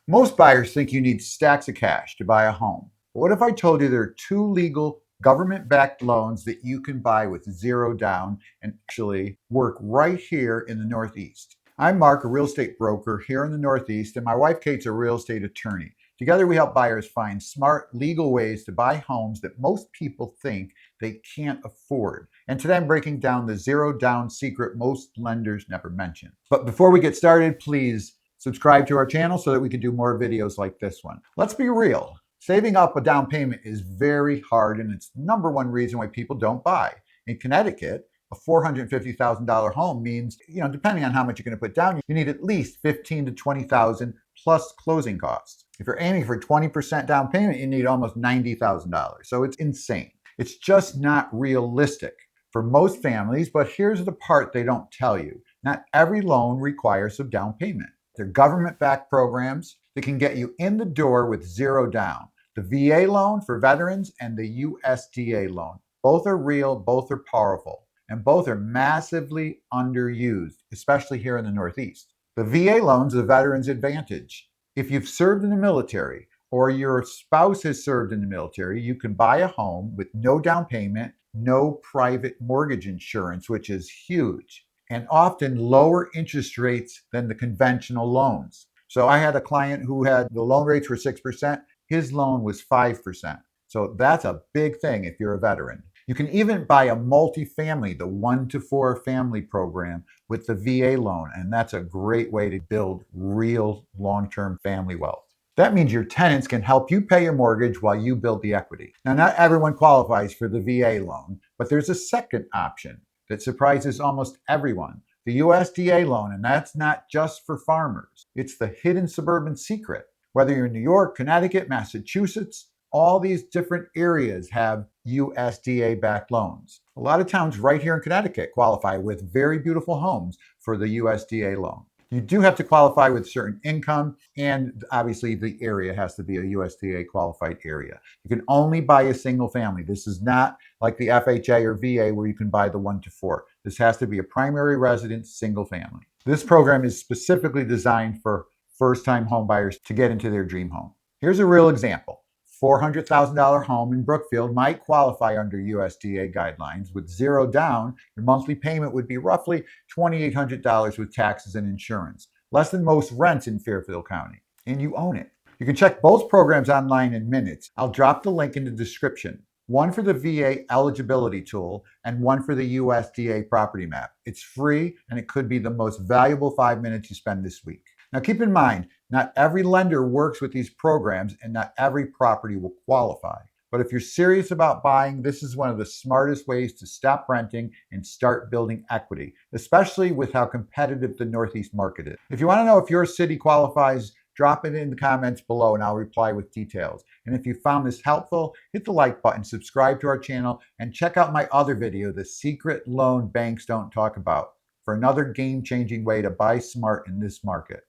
Most buyers think you need stacks of cash to buy a home. But what if I told you there are two legal government-backed loans that you can buy with zero down and actually work right here in the Northeast? I'm Mark, a real estate broker here in the Northeast, and my wife Kate's a real estate attorney. Together, we help buyers find smart, legal ways to buy homes that most people think they can't afford. And today I'm breaking down the zero down secret most lenders never mention. But before we get started, please subscribe to our channel so that we can do more videos like this one. Let's be real. Saving up a down payment is very hard, and it's the number one reason why people don't buy. In Connecticut, a $450,000 home means, depending on how much you're going to put down, you need at least $15,000 to $20,000 plus closing costs. If you're aiming for 20% down payment, you need almost $90,000. So it's insane. It's just not realistic for most families, but here's the part they don't tell you. Not every loan requires a down payment. They're government-backed programs that can get you in the door with zero down. The VA loan for veterans and the USDA loan. Both are real, both are powerful, and both are massively underused, especially here in the Northeast. The VA loan's the Veterans Advantage. If you've served in the military or your spouse has served in the military, you can buy a home with no down payment, no private mortgage insurance, which is huge, and often lower interest rates than the conventional loans. So I had a client who had the loan rates were 6%. His loan was 5%. So that's a big thing if you're a veteran. You can even buy a multifamily, the 1 to 4 family program with the VA loan. And that's a great way to build real long-term family wealth. That means your tenants can help you pay your mortgage while you build the equity. Now, not everyone qualifies for the VA loan, but there's a second option that surprises almost everyone. The USDA loan, and that's not just for farmers. It's the hidden suburban secret. Whether you're in New York, Connecticut, Massachusetts, all these different areas have USDA-backed loans. A lot of towns right here in Connecticut qualify with very beautiful homes for the USDA loan. You do have to qualify with certain income, and obviously the area has to be a USDA qualified area. You can only buy a single family. This is not like the FHA or VA where you can buy the 1 to 4. This has to be a primary residence, single family. This program is specifically designed for first-time home buyers to get into their dream home. Here's a real example. $400,000 home in Brookfield might qualify under USDA guidelines. With zero down, your monthly payment would be roughly $2,800 with taxes and insurance, less than most rents in Fairfield County, and you own it. You can check both programs online in minutes. I'll drop the link in the description. One for the VA eligibility tool and one for the USDA property map. It's free, and it could be the most valuable 5 minutes you spend this week. Now keep in mind, not every lender works with these programs and not every property will qualify. But if you're serious about buying, this is one of the smartest ways to stop renting and start building equity, especially with how competitive the Northeast market is. If you want to know if your city qualifies, drop it in the comments below and I'll reply with details. And if you found this helpful, hit the like button, subscribe to our channel, and check out my other video, The Secret Loan Banks Don't Talk About, for another game-changing way to buy smart in this market.